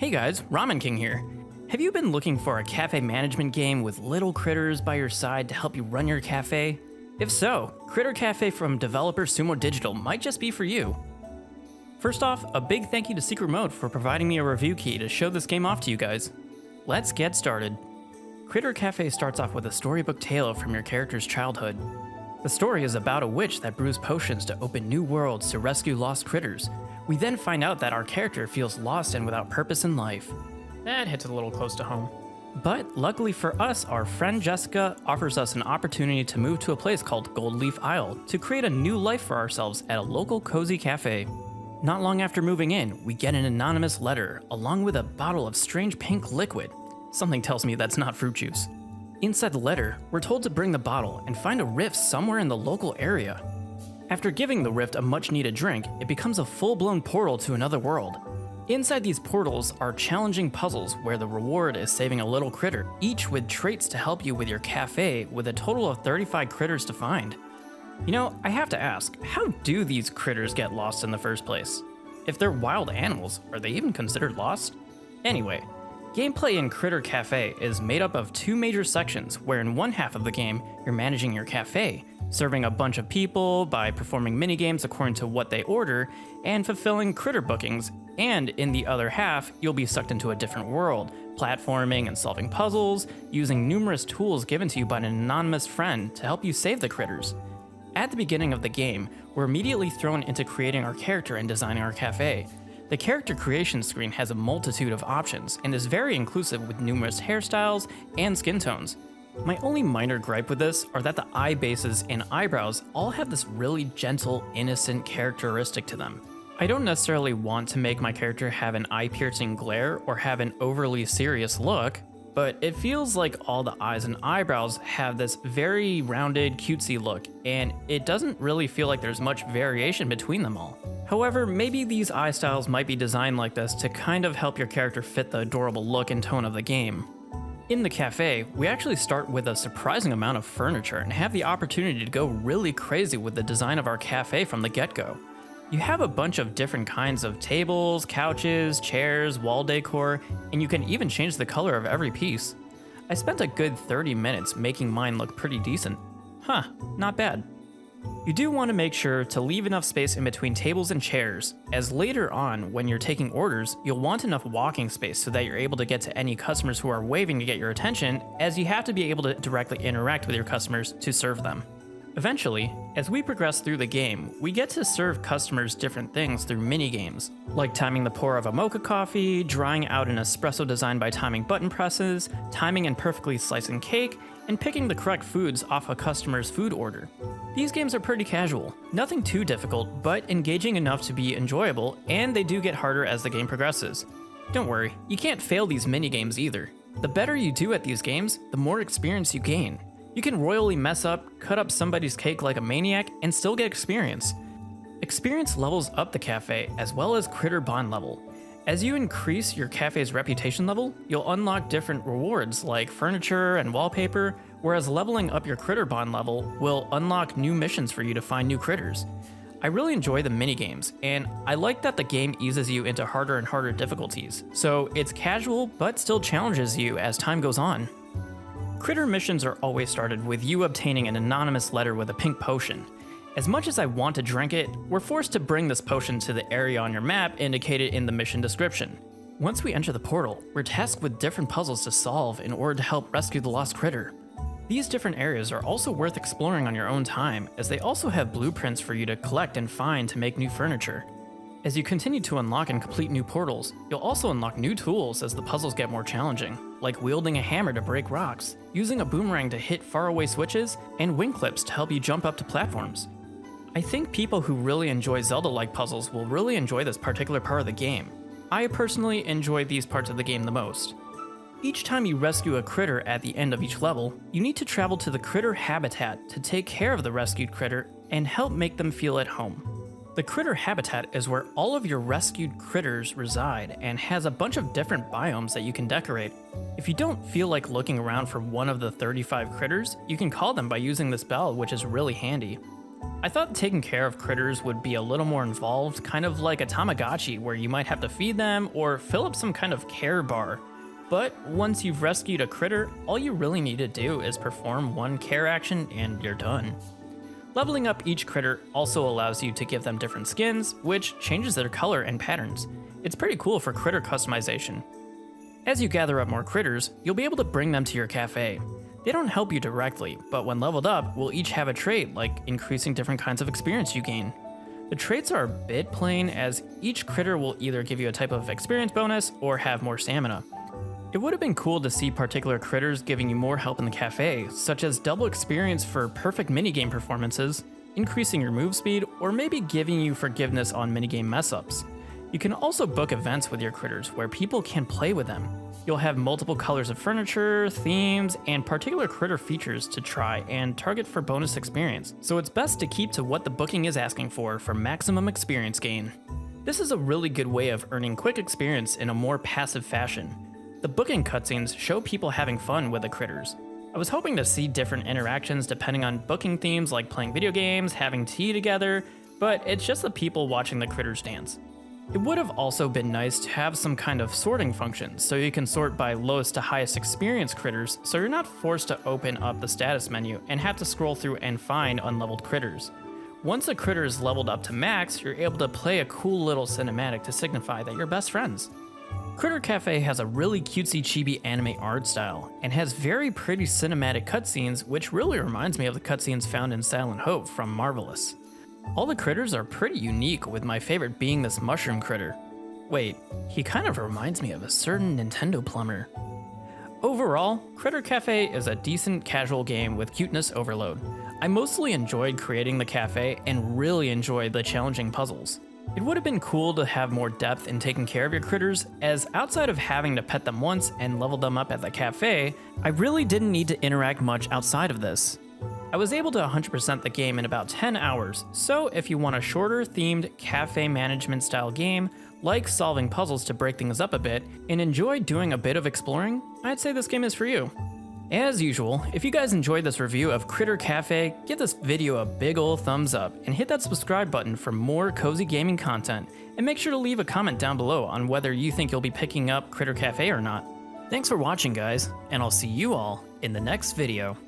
Hey guys, Ramen King here. Have you been looking for a cafe management game with little critters by your side to help you run your cafe? If so, Critter Cafe from developer Sumo Digital might just be for you. First off, a big thank you to Secret Mode for providing me a review key to show this game off to you guys. Let's get started. Critter Cafe starts off with a storybook tale from your character's childhood. The story is about a witch that brews potions to open new worlds to rescue lost critters. We then find out that our character feels lost and without purpose in life. That hits a little close to home. But luckily for us, our friend Jessica offers us an opportunity to move to a place called Gold Leaf Isle to create a new life for ourselves at a local cozy cafe. Not long after moving in, we get an anonymous letter along with a bottle of strange pink liquid. Something tells me that's not fruit juice. Inside the letter, we're told to bring the bottle and find a rift somewhere in the local area. After giving the rift a much-needed drink, it becomes a full-blown portal to another world. Inside these portals are challenging puzzles where the reward is saving a little critter, each with traits to help you with your cafe, with a total of 35 critters to find. You know, I have to ask, how do these critters get lost in the first place? If they're wild animals, are they even considered lost? Anyway, gameplay in Critter Cafe is made up of two major sections where in one half of the game, you're managing your cafe, serving a bunch of people by performing minigames according to what they order, and fulfilling critter bookings, and in the other half, you'll be sucked into a different world, platforming and solving puzzles, using numerous tools given to you by an anonymous friend to help you save the critters. At the beginning of the game, we're immediately thrown into creating our character and designing our cafe. The character creation screen has a multitude of options and is very inclusive with numerous hairstyles and skin tones. My only minor gripe with this are that the eye bases and eyebrows all have this really gentle, innocent characteristic to them. I don't necessarily want to make my character have an eye-piercing glare or have an overly serious look, but it feels like all the eyes and eyebrows have this very rounded, cutesy look, and it doesn't really feel like there's much variation between them all. However, maybe these eye styles might be designed like this to kind of help your character fit the adorable look and tone of the game. In the cafe, we actually start with a surprising amount of furniture and have the opportunity to go really crazy with the design of our cafe from the get-go. You have a bunch of different kinds of tables, couches, chairs, wall decor, and you can even change the color of every piece. I spent a good 30 minutes making mine look pretty decent. Huh, not bad. You do want to make sure to leave enough space in between tables and chairs, as later on, when you're taking orders, you'll want enough walking space so that you're able to get to any customers who are waving to get your attention, as you have to be able to directly interact with your customers to serve them. Eventually, as we progress through the game, we get to serve customers different things through mini-games, like timing the pour of a mocha coffee, drawing out an espresso designed by timing button presses, timing and perfectly slicing cake, and picking the correct foods off a customer's food order. These games are pretty casual, nothing too difficult, but engaging enough to be enjoyable, and they do get harder as the game progresses. Don't worry, you can't fail these mini-games either. The better you do at these games, the more experience you gain. You can royally mess up, cut up somebody's cake like a maniac, and still get experience. Experience levels up the cafe as well as critter bond level. As you increase your cafe's reputation level, you'll unlock different rewards like furniture and wallpaper, whereas leveling up your critter bond level will unlock new missions for you to find new critters. I really enjoy the minigames, and I like that the game eases you into harder and harder difficulties, so it's casual but still challenges you as time goes on. Critter missions are always started with you obtaining an anonymous letter with a pink potion. As much as I want to drink it, we're forced to bring this potion to the area on your map indicated in the mission description. Once we enter the portal, we're tasked with different puzzles to solve in order to help rescue the lost critter. These different areas are also worth exploring on your own time, as they also have blueprints for you to collect and find to make new furniture. As you continue to unlock and complete new portals, you'll also unlock new tools as the puzzles get more challenging, like wielding a hammer to break rocks, using a boomerang to hit faraway switches, and wing clips to help you jump up to platforms. I think people who really enjoy Zelda-like puzzles will really enjoy this particular part of the game. I personally enjoy these parts of the game the most. Each time you rescue a critter at the end of each level, you need to travel to the critter habitat to take care of the rescued critter and help make them feel at home. The critter habitat is where all of your rescued critters reside and has a bunch of different biomes that you can decorate. If you don't feel like looking around for one of the 35 critters, you can call them by using this bell, which is really handy. I thought taking care of critters would be a little more involved, kind of like a Tamagotchi where you might have to feed them or fill up some kind of care bar. But once you've rescued a critter, all you really need to do is perform one care action and you're done. Leveling up each critter also allows you to give them different skins, which changes their color and patterns. It's pretty cool for critter customization. As you gather up more critters, you'll be able to bring them to your cafe. They don't help you directly, but when leveled up, we'll each have a trait, like increasing different kinds of experience you gain. The traits are a bit plain, as each critter will either give you a type of experience bonus or have more stamina. It would have been cool to see particular critters giving you more help in the cafe, such as double experience for perfect minigame performances, increasing your move speed, or maybe giving you forgiveness on minigame mess-ups. You can also book events with your critters where people can play with them. You'll have multiple colors of furniture, themes, and particular critter features to try and target for bonus experience, so it's best to keep to what the booking is asking for maximum experience gain. This is a really good way of earning quick experience in a more passive fashion. The booking cutscenes show people having fun with the critters. I was hoping to see different interactions depending on booking themes like playing video games, having tea together, but it's just the people watching the critters dance. It would have also been nice to have some kind of sorting function, so you can sort by lowest to highest experience critters, so you're not forced to open up the status menu and have to scroll through and find unleveled critters. Once a critter is leveled up to max, you're able to play a cool little cinematic to signify that you're best friends. Critter Café has a really cutesy chibi anime art style, and has very pretty cinematic cutscenes, which really reminds me of the cutscenes found in Silent Hope from Marvelous. All the critters are pretty unique, with my favorite being this mushroom critter. Wait, he kind of reminds me of a certain Nintendo plumber. Overall, Critter Café is a decent casual game with cuteness overload. I mostly enjoyed creating the cafe and really enjoyed the challenging puzzles. It would have been cool to have more depth in taking care of your critters, as outside of having to pet them once and level them up at the cafe, I really didn't need to interact much outside of this. I was able to 100% the game in about 10 hours, so if you want a shorter themed cafe management style game, like solving puzzles to break things up a bit, and enjoy doing a bit of exploring, I'd say this game is for you. As usual, if you guys enjoyed this review of Critter Café, give this video a big ol' thumbs up and hit that subscribe button for more cozy gaming content, and make sure to leave a comment down below on whether you think you'll be picking up Critter Café or not. Thanks for watching guys, and I'll see you all in the next video.